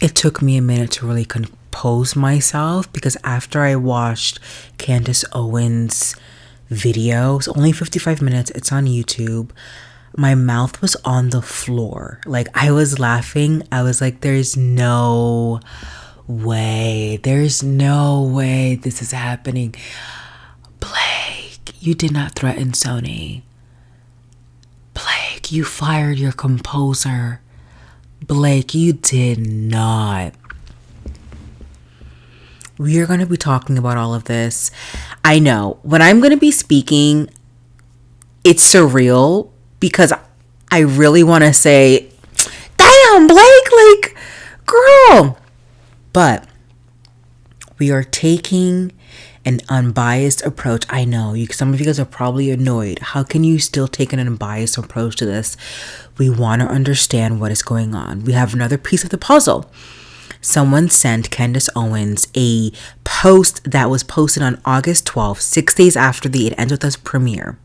It took me a minute to really compose myself because after I watched Candace Owen's video, it's only 55 minutes, it's on YouTube, my mouth was on the floor. Like, I was laughing. I was like, there's no way this is happening. Blake, you did not threaten Sony. Blake, you fired your composer. Blake, you did not. We are going to be talking about all of this. I know when I'm going to be speaking, it's surreal because I really want to say, damn, Blake, like, girl. But we are taking an unbiased approach. I know some of you guys are probably annoyed. How can you still take an unbiased approach to this? We want to understand what is going on. We have another piece of the puzzle. Someone sent Candace Owens a post that was posted on August 12th, 6 days after the It Ends With Us premiere,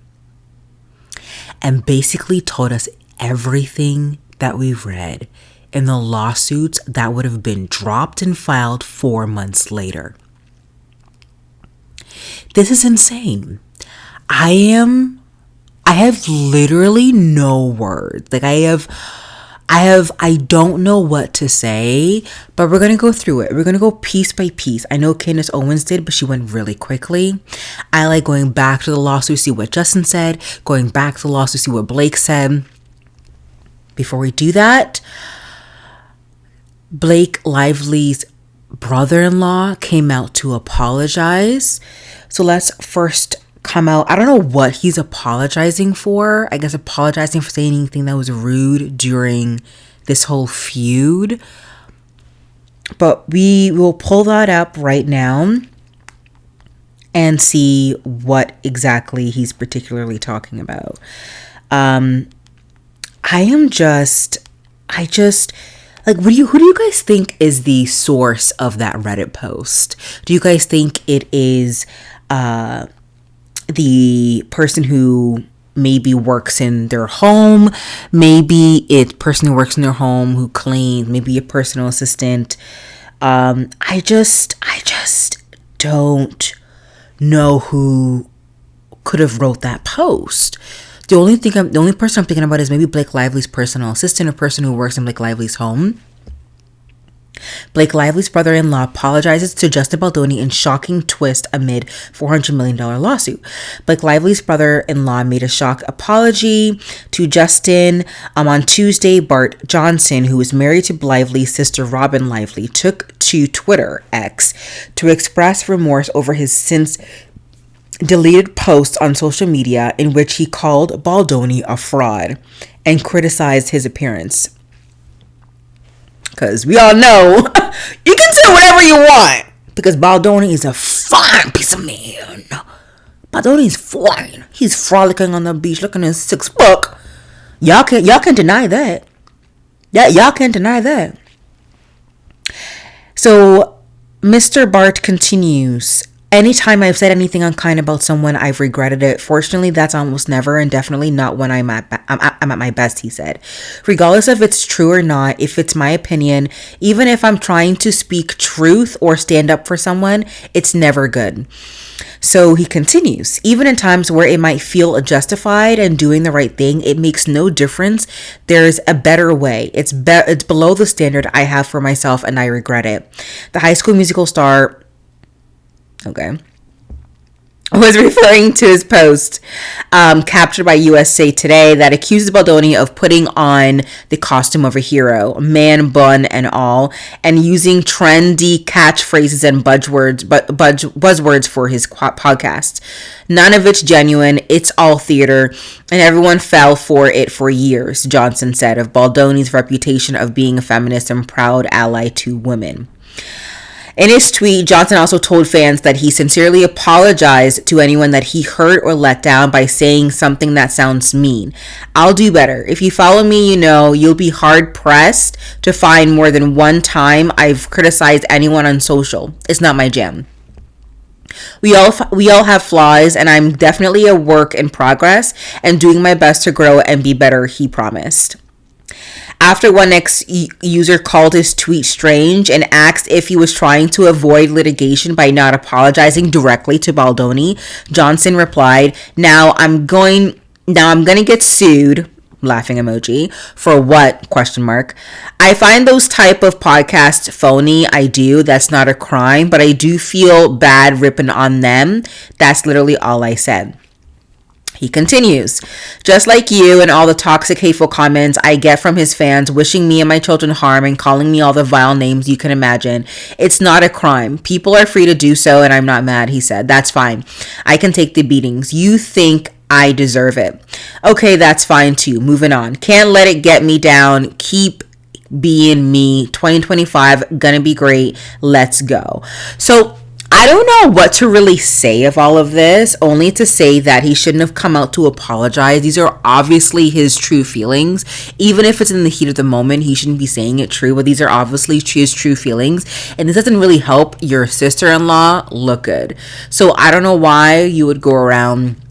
and basically told us everything that we've read in the lawsuits that would have been dropped and filed 4 months later. This is insane. I have literally no words. Like, I don't know what to say, but we're going to go through it. We're going to go piece by piece. I know Candace Owens did, but she went really quickly. I like going back to the lawsuit, see what Justin said, going back to the lawsuit, see what Blake said. Before we do that, Blake Lively's brother-in-law came out to apologize. So let's first come out. I don't know what he's apologizing for. I guess apologizing for saying anything that was rude during this whole feud. But we will pull that up right now and see what exactly he's particularly talking about. Like, who do you guys think is the source of that Reddit post? Do you guys think it is the person who maybe works in their home? Maybe it's person who works in their home who cleans, maybe a personal assistant. I just don't know who could have wrote that post. The only person I'm thinking about is maybe Blake Lively's personal assistant, a person who works in Blake Lively's home. Blake Lively's brother-in-law apologizes to Justin Baldoni in shocking twist amid $400 million lawsuit. Blake Lively's brother-in-law made a shock apology to Justin. On Tuesday, Bart Johnson, who is married to Lively's sister Robin Lively, took to Twitter X to express remorse over his since deleted posts on social media in which he called Baldoni a fraud and criticized his appearance. Because we all know you can say whatever you want because Baldoni is a fine piece of man. Baldoni is fine. He's frolicking on the beach looking at his 6 book. Y'all can't deny that. Yeah, y'all can't deny that. So Mr. Bart continues. Anytime I've said anything unkind about someone, I've regretted it. Fortunately, that's almost never and definitely not when I'm at my best, he said. Regardless if it's true or not, if it's my opinion, even if I'm trying to speak truth or stand up for someone, it's never good. So he continues, even in times where it might feel justified and doing the right thing, it makes no difference. There's a better way. It's below the standard I have for myself and I regret it. The High School Musical star was referring to his post captured by USA Today that accuses Baldoni of putting on the costume of a hero, man bun and all, and using trendy catchphrases and buzzwords for his podcast. None of it's genuine. It's all theater, and everyone fell for it for years, Johnson said of Baldoni's reputation of being a feminist and proud ally to women. In his tweet, Johnson also told fans that he sincerely apologized to anyone that he hurt or let down by saying something that sounds mean. I'll do better. If you follow me, you know you'll be hard-pressed to find more than one time I've criticized anyone on social. It's not my jam. We all have flaws, and I'm definitely a work in progress and doing my best to grow and be better, he promised. After one user called his tweet strange and asked if he was trying to avoid litigation by not apologizing directly to Baldoni, Johnson replied, Now I'm going to get sued, laughing emoji, for what, question mark. I find those type of podcasts phony. I do. That's not a crime, but I do feel bad ripping on them. That's literally all I said. He continues, just like you and all the toxic, hateful comments I get from his fans wishing me and my children harm and calling me all the vile names you can imagine. It's not a crime. People are free to do so, and I'm not mad, he said. That's fine. I can take the beatings. You think I deserve it. Okay, that's fine too. Moving on. Can't let it get me down. Keep being me. 2025, gonna be great. Let's go. So I don't know what to really say of all of this, only to say that he shouldn't have come out to apologize. These are obviously his true feelings. Even if it's in the heat of the moment, he shouldn't be saying it true, but these are obviously his true feelings. And this doesn't really help your sister-in-law look good. So I don't know why you would go around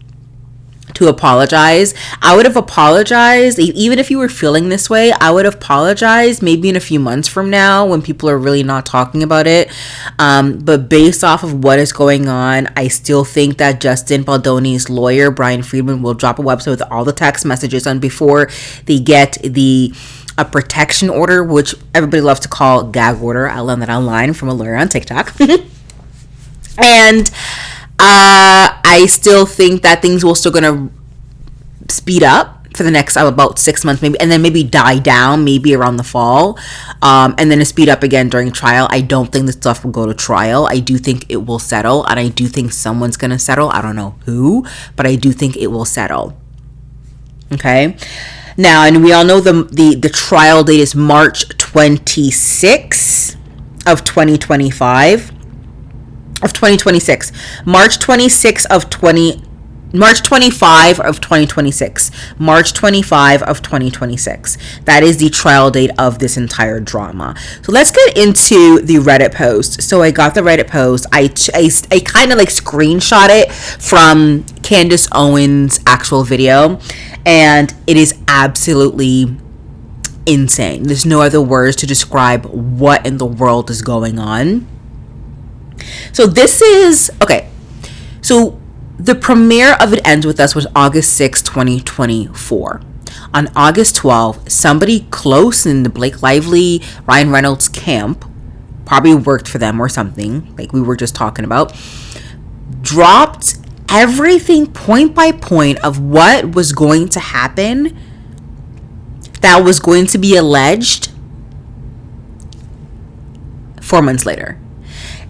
to apologize. I would have apologized, even if you were feeling this way, I would have apologized maybe in a few months from now when people are really not talking about it. But based off of what is going on, I still think that Justin Baldoni's lawyer, Brian Friedman, will drop a website with all the text messages on before they get a protection order, which everybody loves to call gag order. I learned that online from a lawyer on TikTok. And I still think that things will still gonna speed up for the next about 6 months, maybe, and then maybe die down maybe around the fall, and then speed up again during trial. I don't think this stuff will go to trial. I do think it will settle, and I do think someone's gonna settle. I don't know who, but I do think it will settle. Okay. Now, and we all know the trial date is March 26th of 2025. Of 2026, March 25 of 2026, March 25 of 2026. That is the trial date of this entire drama. So let's get into the Reddit post. So I got the Reddit post. I kind of like screenshot it from Candace Owen's actual video, and it is absolutely insane. There's no other words to describe what in the world is going on. So this is, okay, so the premiere of It Ends With Us was August 6, 2024. On August 12, somebody close in the Blake Lively, Ryan Reynolds camp, probably worked for them or something, like we were just talking about, dropped everything point by point of what was going to happen that was going to be alleged 4 months later.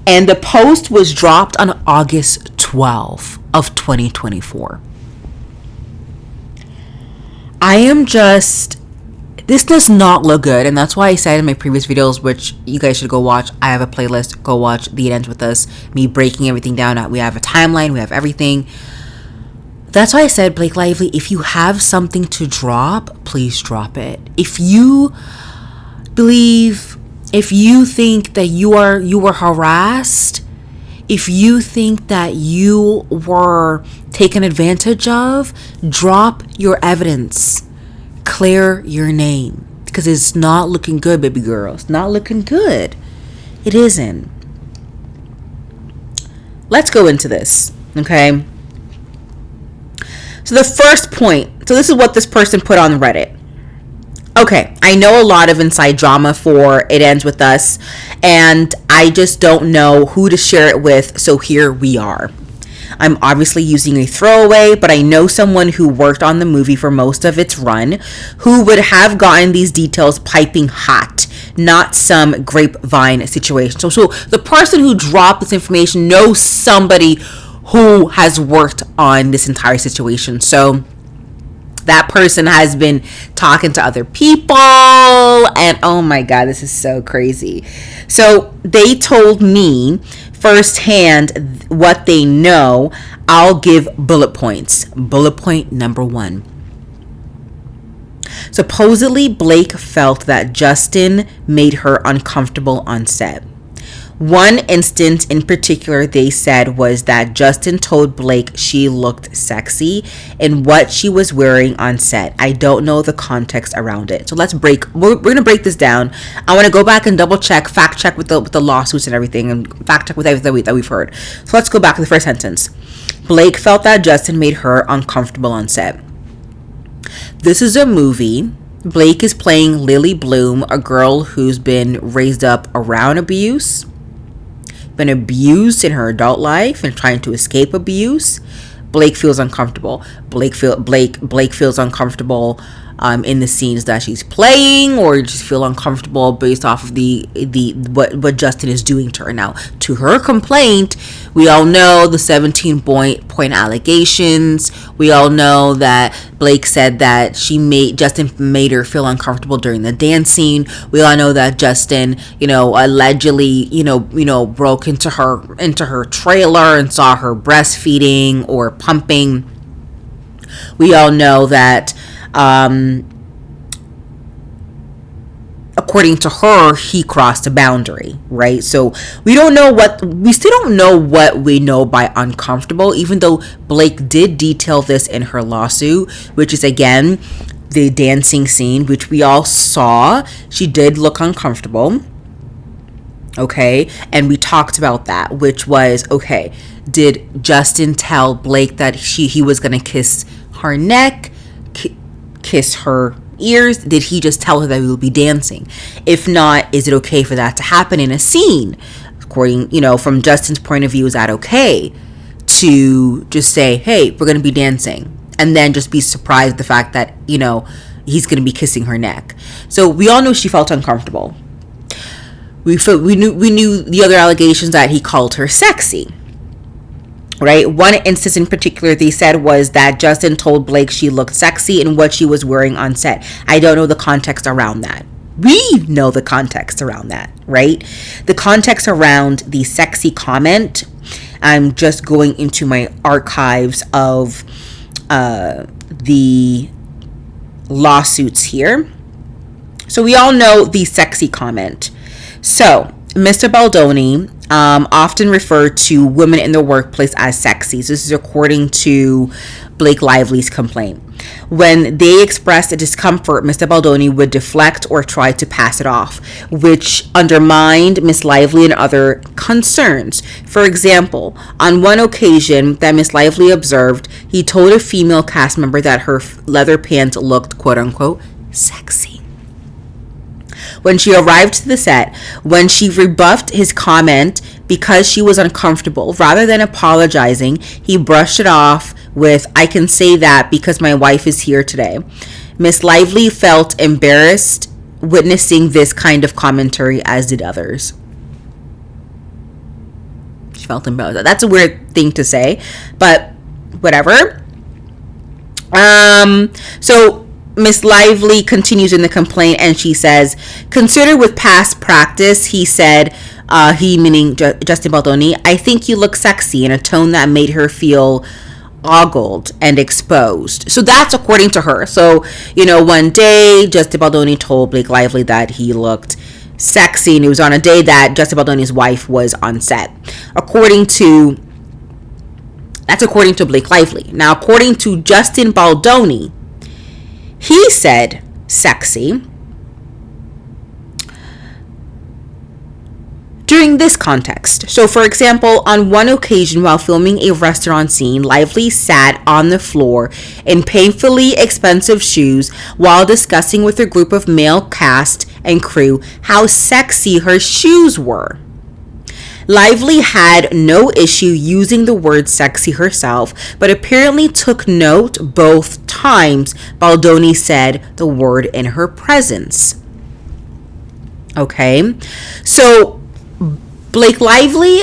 And the post was dropped on August 12 of 2024. This does not look good. And that's why I said in my previous videos, which you guys should go watch. I have a playlist. Go watch The It Ends With Us. Me breaking everything down. We have a timeline. We have everything. That's why I said, Blake Lively, if you have something to drop, please drop it. If you think that you were harassed, if you think that you were taken advantage of, drop your evidence. Clear your name. Because it's not looking good, baby girl. It's not looking good. It isn't. Let's go into this, okay? So the first point. So this is what this person put on Reddit. Okay, I know a lot of inside drama for It Ends With Us, and I just don't know who to share it with, so here we are. I'm obviously using a throwaway, but I know someone who worked on the movie for most of its run who would have gotten these details piping hot, not some grapevine situation. So the person who dropped this information knows somebody who has worked on this entire situation. So that person has been talking to other people, and oh my God, this is so crazy. So they told me firsthand what they know. I'll give bullet points. Bullet point number 1. Supposedly, Blake felt that Justin made her uncomfortable on set. One instance in particular they said was that Justin told Blake she looked sexy in what she was wearing on set. I don't know the context around it. So we're going to break this down. I want to go back and double check, fact check with the lawsuits and everything, and fact check with everything that we've heard. So let's go back to the first sentence. Blake felt that Justin made her uncomfortable on set. This is a movie. Blake is playing Lily Bloom, a girl who's been raised up around abuse, been abused in her adult life and trying to escape abuse. Blake feels uncomfortable. Blake feels uncomfortable in the scenes that she's playing, or just feel uncomfortable based off of what Justin is doing to her. Now, to her complaint, we all know the 17-point allegations. We all know that Blake said that Justin made her feel uncomfortable during the dance scene. We all know that Justin, allegedly, broke into her trailer and saw her breastfeeding or pumping. We all know that according to her, he crossed a boundary, right? So we still don't know what we know by uncomfortable, even though Blake did detail this in her lawsuit, which is, again, the dancing scene, which we all saw. She did look uncomfortable. Okay. And we talked about that, which was, okay, did Justin tell Blake that he was going to kiss her neck, kiss her ears? Did he just tell her that we will be dancing? If not, is it okay for that to happen in a scene? According, from Justin's point of view, is that okay to just say, hey, we're going to be dancing, and then just be surprised at the fact that, he's going to be kissing her neck? So we all knew she felt uncomfortable. We knew the other allegations that he called her sexy. Right? One instance in particular they said was that Justin told Blake she looked sexy in what she was wearing on set. I don't know the context around that. We know the context around that, right? The context around the sexy comment, I'm just going into my archives of the lawsuits here. So we all know the sexy comment. So Mr. Baldoni often referred to women in the workplace as sexy. So this is according to Blake Lively's complaint. When they expressed a discomfort, Mr. Baldoni would deflect or try to pass it off, which undermined Miss Lively and other concerns. For example, on one occasion that Miss Lively observed, he told a female cast member that her leather pants looked, quote unquote, sexy. When she arrived to the set, when she rebuffed his comment because she was uncomfortable, rather than apologizing, he brushed it off with, I can say that because my wife is here today. Miss Lively felt embarrassed witnessing this kind of commentary, as did others. She felt embarrassed. That's a weird thing to say, but whatever. So Miss Lively continues in the complaint, and she says, considered with past practice, he said, he meaning Justin Baldoni, I think you look sexy, in a tone that made her feel ogled and exposed. So that's according to her. So, one day Justin Baldoni told Blake Lively that he looked sexy, and it was on a day that Justin Baldoni's wife was on set. That's according to Blake Lively. Now, according to Justin Baldoni, he said sexy during this context. So, for example, on one occasion while filming a restaurant scene, Lively sat on the floor in painfully expensive shoes while discussing with a group of male cast and crew how sexy her shoes were. Lively had no issue using the word sexy herself, but apparently took note both times Baldoni said the word in her presence. Okay, so Blake Lively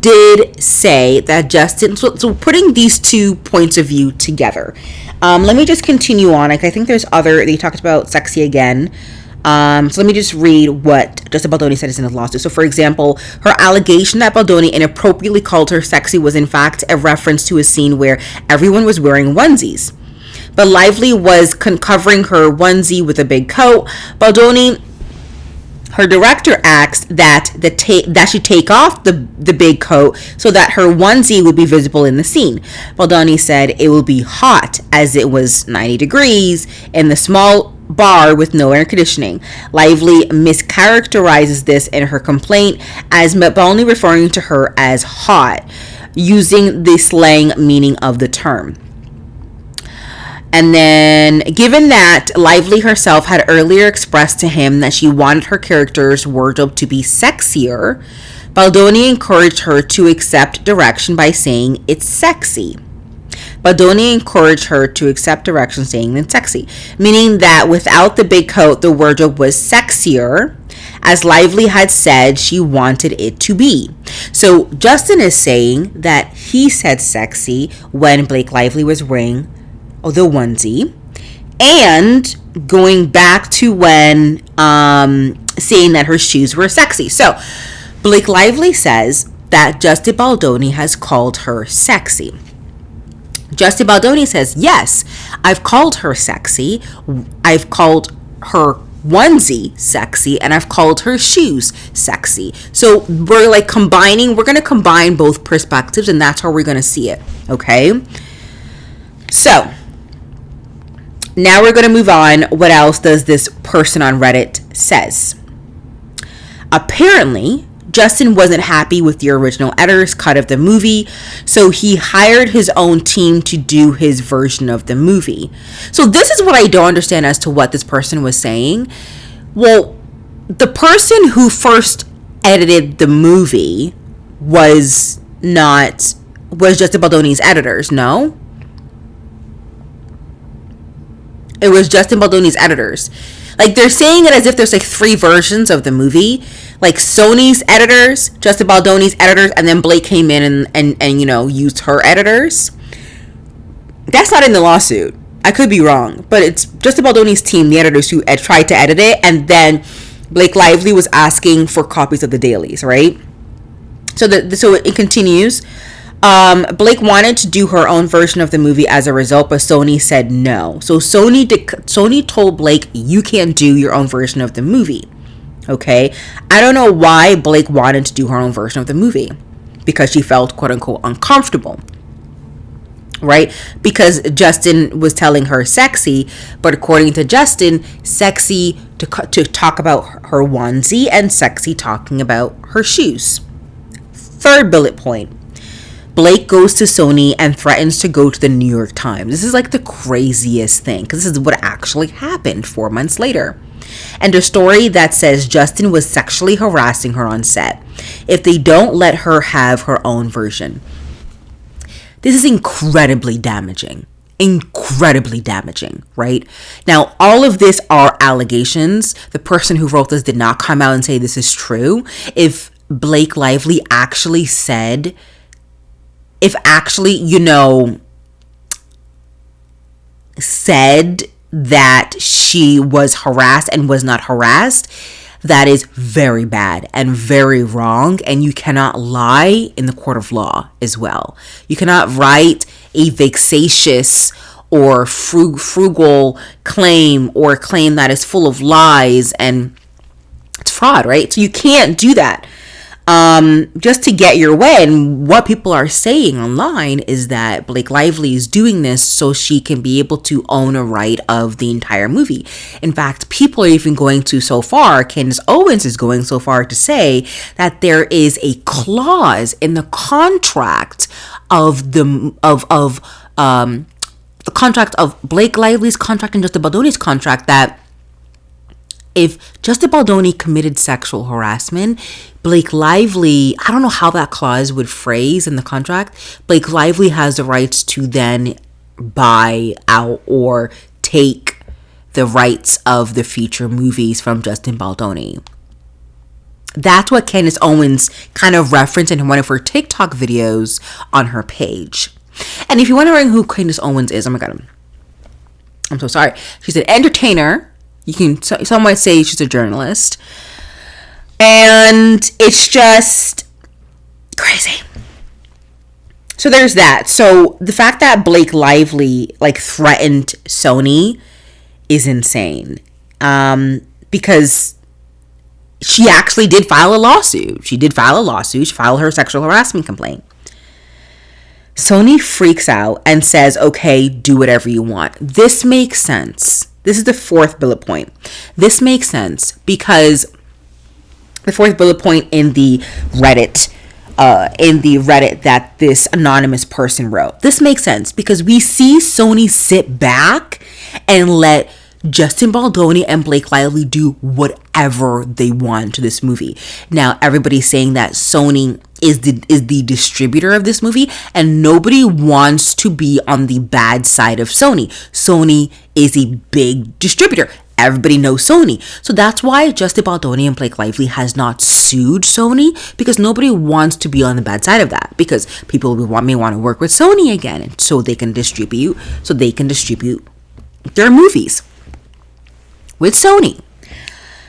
did say that Justin, so putting these 2 points of view together, let me just continue on. I think there's they talked about sexy again. So let me just read what Justin Baldoni said in his lawsuit. So, for example, her allegation that Baldoni inappropriately called her sexy was in fact a reference to a scene where everyone was wearing onesies. But Lively was covering her onesie with a big coat. Baldoni Her director asked that that she take off the big coat so that her onesie would be visible in the scene. Baldoni said it will be hot as it was 90 degrees in the small bar with no air conditioning. Lively mischaracterizes this in her complaint as Baldoni referring to her as hot, using the slang meaning of the term. And then, given that Lively herself had earlier expressed to him that she wanted her character's wardrobe to be sexier, Baldoni encouraged her to accept direction by saying it's sexy. Baldoni encouraged her to accept direction saying it's sexy, meaning that without the big coat, the wardrobe was sexier, as Lively had said she wanted it to be. So Justin is saying that he said sexy when Blake Lively was wearing the onesie, and going back to when saying that her shoes were sexy. So Blake Lively says that Justin Baldoni has called her sexy. Justin Baldoni says, yes, I've called her sexy. I've called her onesie sexy, and I've called her shoes sexy. So we're like combining, we're going to combine both perspectives, and that's how we're going to see it. Okay. So now we're going to move on. What else does this person on Reddit says? Apparently, Justin wasn't happy with the original editor's cut of the movie, so he hired his own team to do his version of the movie. So this is what I don't understand as to what this person was saying. Well, the person who first edited the movie was Justin Baldoni's editors, no? It was Justin Baldoni's editors. Like, they're saying it as if there's like 3 versions of the movie. Like Sony's editors, Justin Baldoni's editors, and then Blake came in and you know, used her editors. That's not in the lawsuit. I could be wrong, but it's Justin Baldoni's team, the editors, who tried to edit it, and then Blake Lively was asking for copies of the dailies, right? So it continues. Blake wanted to do her own version of the movie as a result, but Sony said no. So Sony told Blake, you can't do your own version of the movie. Okay? I don't know why Blake wanted to do her own version of the movie. Because she felt, quote unquote, uncomfortable. Right? Because Justin was telling her sexy, but according to Justin, sexy to talk about her onesie, and sexy talking about her shoes. Third bullet point. Blake goes to Sony and threatens to go to the New York Times. This is like the craziest thing, because this is what actually happened 4 months later. And a story that says Justin was sexually harassing her on set if they don't let her have her own version. This is incredibly damaging. Incredibly damaging, right? Now, all of this are allegations. The person who wrote this did not come out and say this is true. If Blake Lively actually said, said that she was harassed and was not harassed, that is very bad and very wrong, and you cannot lie in the court of law as well. You cannot write a vexatious or frugal claim, or a claim that is full of lies, and it's fraud, right? So you can't do that. Just to get your way. And what people are saying online is that Blake Lively is doing this so she can be able to own a right of the entire movie. In fact, people are even going to so far, Candace Owen is going so far to say that there is a clause in the contract of the contract of Blake Lively's contract and Justin Baldoni's contract, that if Justin Baldoni committed sexual harassment, Blake Lively, I don't know how that clause would phrase in the contract, Blake Lively has the rights to then buy out or take the rights of the future movies from Justin Baldoni. That's what Candace Owens kind of referenced in one of her TikTok videos on her page. And if you're wondering who Candace Owens is, oh my God, I'm so sorry. She's an entertainer. Some might say she's a journalist. And it's just crazy. So there's that. So the fact that Blake Lively threatened Sony is insane. Because she actually did file a lawsuit. She filed her sexual harassment complaint. Sony freaks out and says, okay, do whatever you want. This makes sense. This is the fourth bullet point. This makes sense because the fourth bullet point in the Reddit that this anonymous person wrote. This makes sense because we see Sony sit back and let Justin Baldoni and Blake Lively do whatever they want to this movie. Now, everybody's saying that Sony is the distributor of this movie, and nobody wants to be on the bad side of Sony. Sony is a big distributor. Everybody knows Sony. So that's why Justin Baldoni and Blake Lively has not sued Sony, because nobody wants to be on the bad side of that, because people may want to work with Sony again, and so they can distribute their movies with Sony.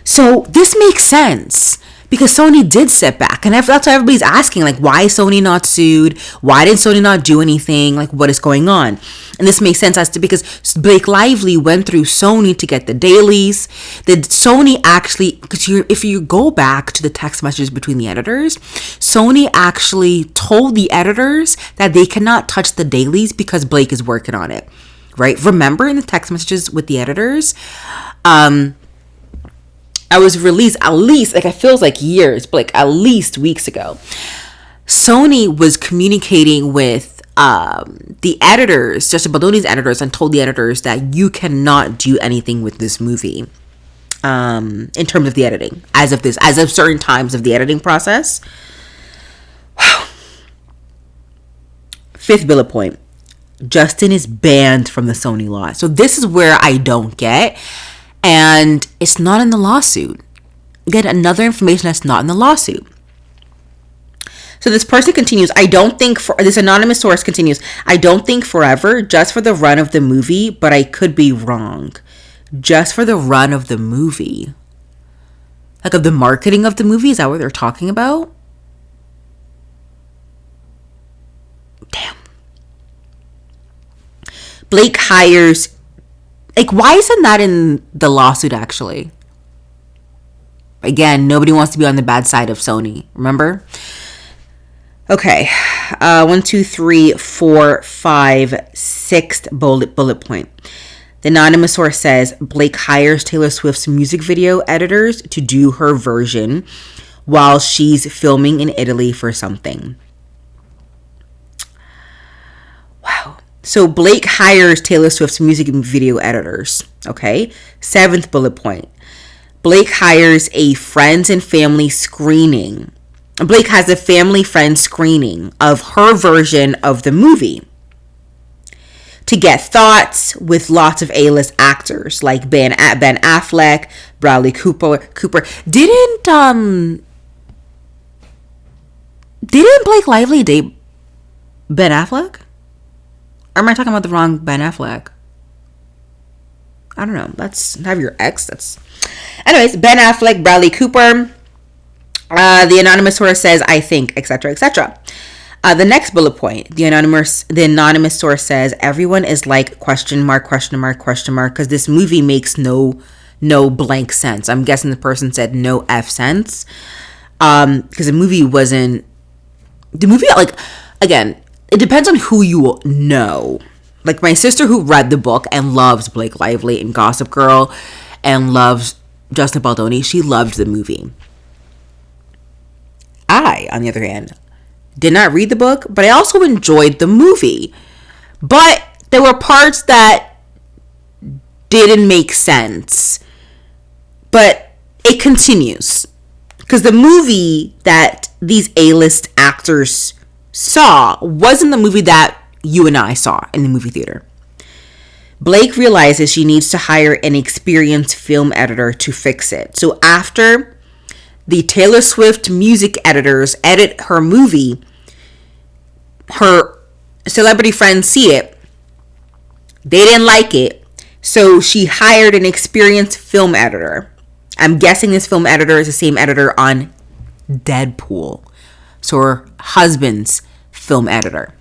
So this makes sense because Sony did sit back, and that's why everybody's asking, like, why is Sony not sued? Why did Sony not do anything? Like, what is going on? And this makes sense because Blake Lively went through Sony to get the dailies. Did Sony actually, because if you go back to the text messages between the editors, Sony actually told the editors that they cannot touch the dailies because Blake is working on it. Right? Remember in the text messages with the editors, I was released at least, like, it feels like years, but like at least weeks ago. Sony was communicating with the editors, Justin Baldoni's editors, and told the editors that you cannot do anything with this movie in terms of the editing, as of certain times of the editing process. Wow. Fifth bullet point. Justin is banned from the Sony lot. So this is where I don't get, and it's not in the lawsuit. Get another information that's not in the lawsuit. So this person continues, this anonymous source continues, I don't think forever, just for the run of the movie, but I could be wrong. Just for the run of the movie. Like, of the marketing of the movie? Is that what they're talking about? Damn. Blake hires, like, why isn't that in the lawsuit actually? Again, nobody wants to be on the bad side of Sony, remember? Okay, 1, 2, 3, 4, 5, sixth bullet point. The anonymous source says Blake hires Taylor Swift's music video editors to do her version while she's filming in Italy for something. Wow. So Blake hires Taylor Swift's music video editors. Okay. Seventh bullet point. Blake hires a friends and family screening. Blake has a family friend screening of her version of the movie to get thoughts with lots of A-list actors like Ben Affleck, Bradley Cooper. Didn't Blake Lively date Ben Affleck? Or am I talking about the wrong Ben Affleck? I don't know. That's have your ex. Anyways, Ben Affleck, Bradley Cooper. The anonymous source says, I think, etc., etc. The next bullet point, the anonymous source says, everyone is like question mark, because this movie makes no blank sense. I'm guessing the person said no F sense. Because the movie, like, again, it depends on who you know. Like, my sister who read the book and loves Blake Lively and Gossip Girl and loves Justin Baldoni, she loved the movie. I, on the other hand, did not read the book, but I also enjoyed the movie. But there were parts that didn't make sense. But it continues. Because the movie that these A-list actors saw wasn't the movie that you and I saw in the movie theater. Blake realizes she needs to hire an experienced film editor to fix it. So after the Taylor Swift music editors edit her movie, her celebrity friends see it. They didn't like it. So she hired an experienced film editor. I'm guessing this film editor is the same editor on Deadpool. So her husband's film editor.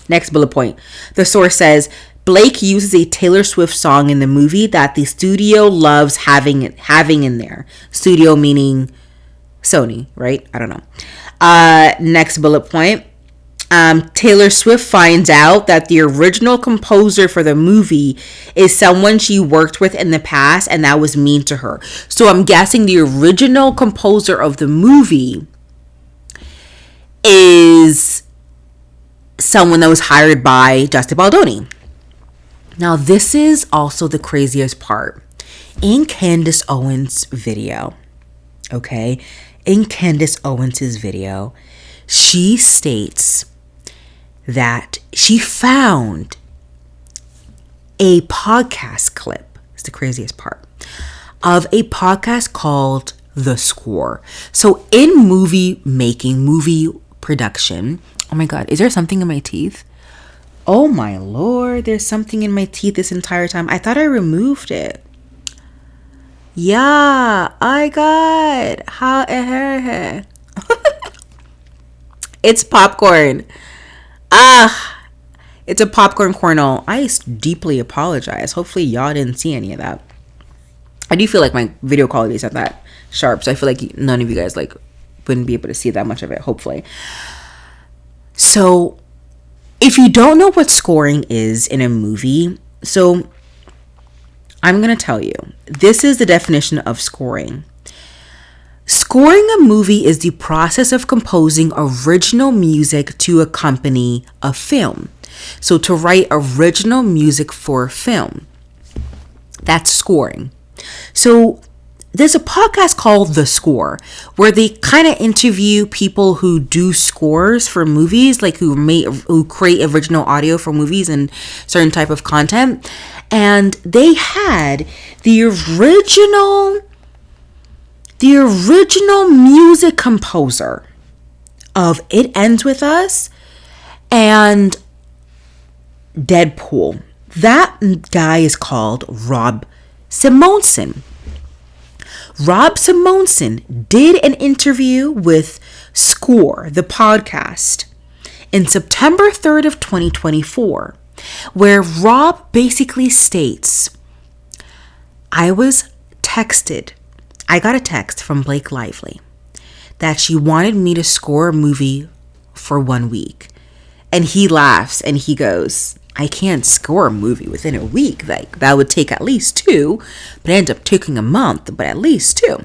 Next bullet point. The source says, Blake uses a Taylor Swift song in the movie that the studio loves having in there. Studio meaning Sony, right? I don't know. Next bullet point. Taylor Swift finds out that the original composer for the movie is someone she worked with in the past and that was mean to her. So I'm guessing the original composer of the movie is someone that was hired by Justin Baldoni. Now, this is also the craziest part. In Candace Owens' video, okay? In Candace Owens' video, she states that she found a podcast clip, it's the craziest part, of a podcast called The Score. So in movie making, movie production, oh my God, is there something in my teeth? Oh my Lord, there's something in my teeth this entire time. I thought I removed it. Yeah, I got how it's popcorn. It's a popcorn kernel. I deeply apologize. Hopefully y'all didn't see any of that. I do feel like my video quality is not that sharp, so I feel like none of you guys wouldn't be able to see that much of it, hopefully. So if you don't know what scoring is in a movie, so I'm going to tell you. This is the definition of scoring. Scoring a movie is the process of composing original music to accompany a film. So to write original music for a film, that's scoring. So there's a podcast called The Score where they kind of interview people who do scores for movies, like who create original audio for movies and certain type of content. And they had the original music composer of It Ends With Us and Deadpool. That guy is called Rob Simonson. Rob Simonson did an interview with Score, the podcast, in September 3rd of 2024, where Rob basically states, I got a text from Blake Lively that she wanted me to score a movie for 1 week. And he laughs and he goes, I can't score a movie within a week. Like, that would take at least 2, but it ends up taking a month, but at least 2.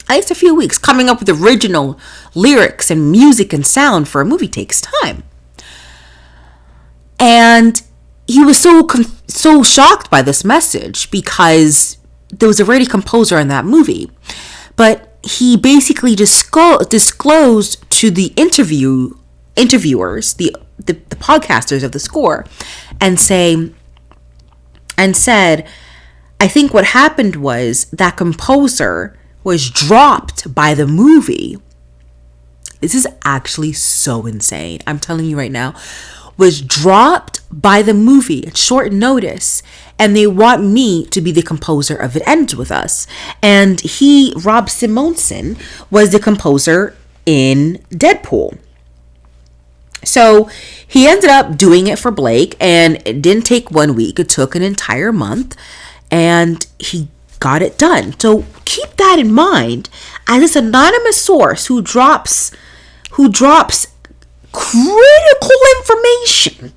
At least a few weeks. Coming up with original lyrics and music and sound for a movie takes time. And he was so shocked by this message because there was already a composer in that movie. But he basically disclosed to the interviewers, the podcasters of The Score, and said, I think what happened was that composer was dropped by the movie. This is actually so insane. I'm telling you right now. Was dropped by the movie at short notice, and they want me to be the composer of It Ends With Us. And Rob Simonson, was the composer in Deadpool. So he ended up doing it for Blake, and it didn't take 1 week. It took an entire month, and he got it done. So keep that in mind as this anonymous source who drops critical information,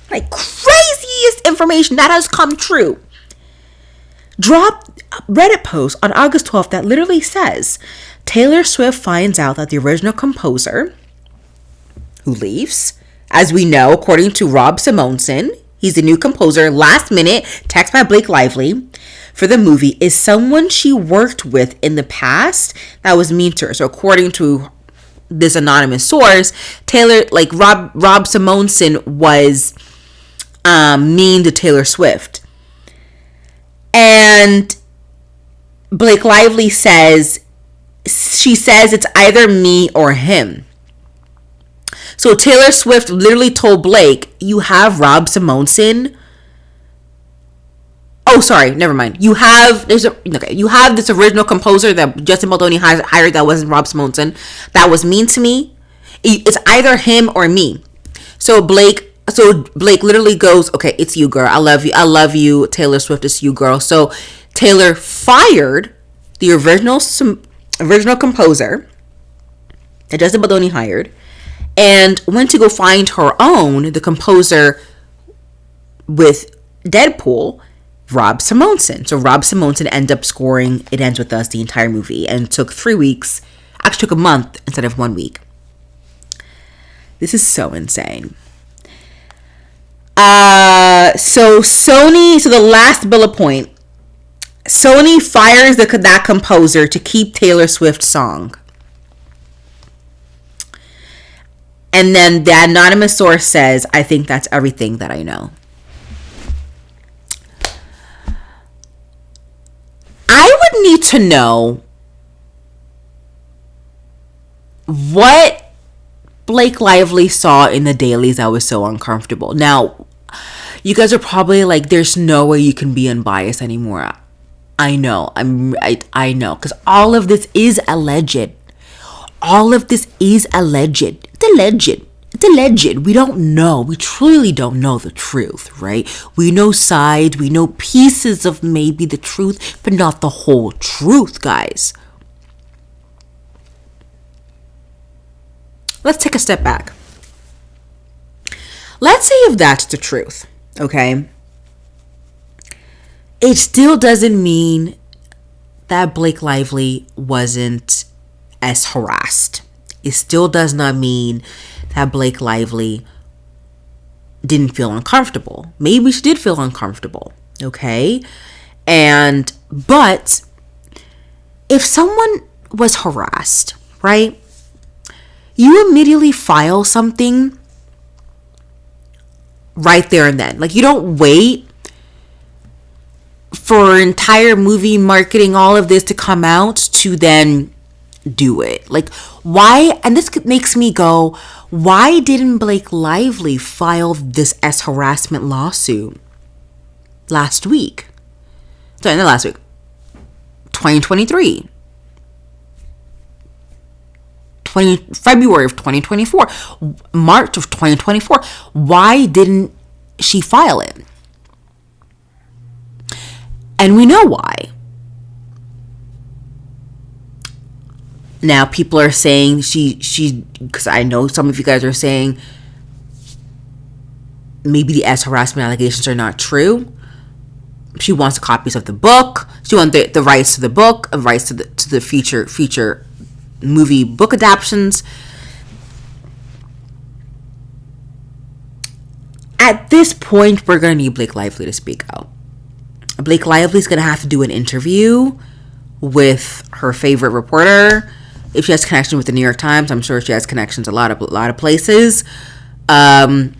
like craziest information that has come true, dropped a Reddit post on August 12th that literally says, Taylor Swift finds out that the original composer, who leaves, as we know, according to Rob Simonson, he's the new composer, last minute, text by Blake Lively, for the movie, is someone she worked with in the past that was mean to her. So according to this anonymous source, Rob Simonson was mean to Taylor Swift. And Blake Lively says it's either me or him. So Taylor Swift literally told Blake, you have Rob Simonson. Oh, sorry, never mind. You have this original composer that Justin Baldoni hired that wasn't Rob Simonson, that was mean to me. It's either him or me. So So Blake literally goes, okay, it's you, girl. I love you. I love you. Taylor Swift, it's you, girl. So Taylor fired the original composer that Justin Baldoni hired and went to go find her own, the composer with Deadpool, Rob Simonson. So Rob Simonson ended up scoring It Ends With Us, the entire movie, and it took 3 weeks. Actually took a month instead of 1 week. This is so insane. So the last bullet point, Sony fires that composer to keep Taylor Swift's song. And then the anonymous source says, I think that's everything that I know. I would need to know what Blake Lively saw in the dailies that was so uncomfortable. Now, you guys are probably like, there's no way you can be unbiased anymore. I know. I know. Because all of this is alleged. All of this is alleged. It's alleged. It's alleged. We don't know. We truly don't know the truth, right? We know sides. We know pieces of maybe the truth, but not the whole truth, guys. Let's take a step back. Let's say if that's the truth, okay? It still doesn't mean that Blake Lively wasn't as harassed. It still does not mean that Blake Lively didn't feel uncomfortable. Maybe she did feel uncomfortable, okay? But if someone was harassed, right? You immediately file something right there and then. Like, you don't wait for entire movie marketing, all of this to come out to then do it. Like, why? And this makes me go, why didn't Blake Lively file this as harassment lawsuit last week? Sorry, not last week. 2023. February of 2024. March of 2024. Why didn't she file it? And we know why. Now people are saying she because I know some of you guys are saying maybe the harassment allegations are not true. She wants copies of the book. She wants the rights to the book, rights to the future movie book adaptions. At this point, we're gonna need Blake Lively to speak out. Blake Lively's gonna have to do an interview with her favorite reporter. If she has connection with the New York Times, I'm sure she has connections a lot of places. That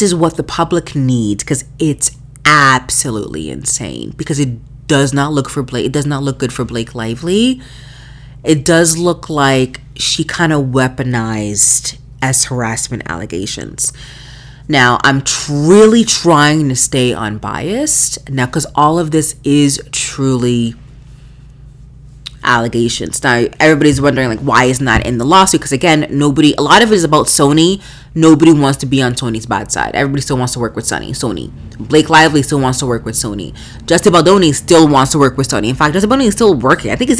is what the public needs, because it's absolutely insane. Because it does not look good for Blake Lively. It does look like she kind of weaponized as harassment allegations. Now, I'm really trying to stay unbiased now, because all of this is truly allegations. Now, everybody's wondering, like, why isn't that in the lawsuit? Because again, a lot of it is about Sony. Nobody wants to be on Sony's bad side. Everybody still wants to work with Sony. Blake Lively still wants to work with Sony. Justin Baldoni still wants to work with Sony. In fact, Justin Baldoni is still working. I think he's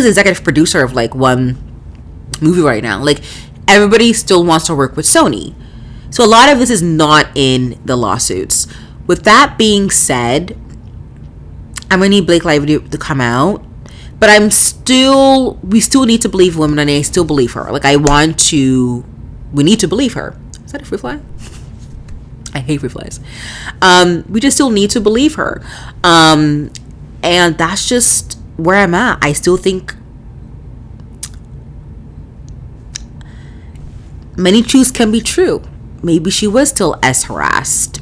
executive producer of like one movie right now. Like, everybody still wants to work with Sony. So a lot of this is not in the lawsuits. With that being said, I'm gonna need Blake Lively to come out. But we still need to believe women, and I still believe her. Like, we need to believe her. Is that a free fly? I hate free flies. We just still need to believe her. And that's just where I'm at. I still think many truths can be true. Maybe she was still as harassed.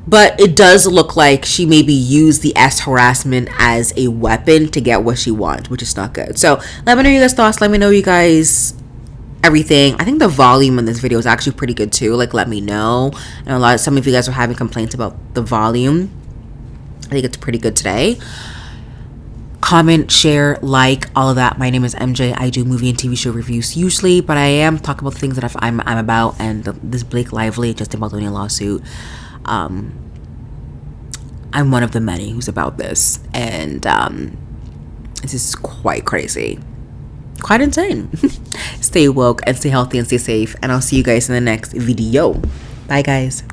But it does look like she maybe used the harassment as a weapon to get what she wants, which is not good. So let me know your guys' thoughts. Let me know you guys everything. I think the volume in this video is actually pretty good too. Like, let me know. I know some of you guys were having complaints about the volume. I think it's pretty good today. comment, share, like, all of that. My name is MJ. I do movie and TV show reviews usually, but I am talking about the things that I'm about, and this Blake Lively, Justin Baldoni lawsuit. I'm one of the many who's about this, and this is quite crazy, quite insane. Stay woke and stay healthy and stay safe, and I'll see you guys in the next video. Bye, guys.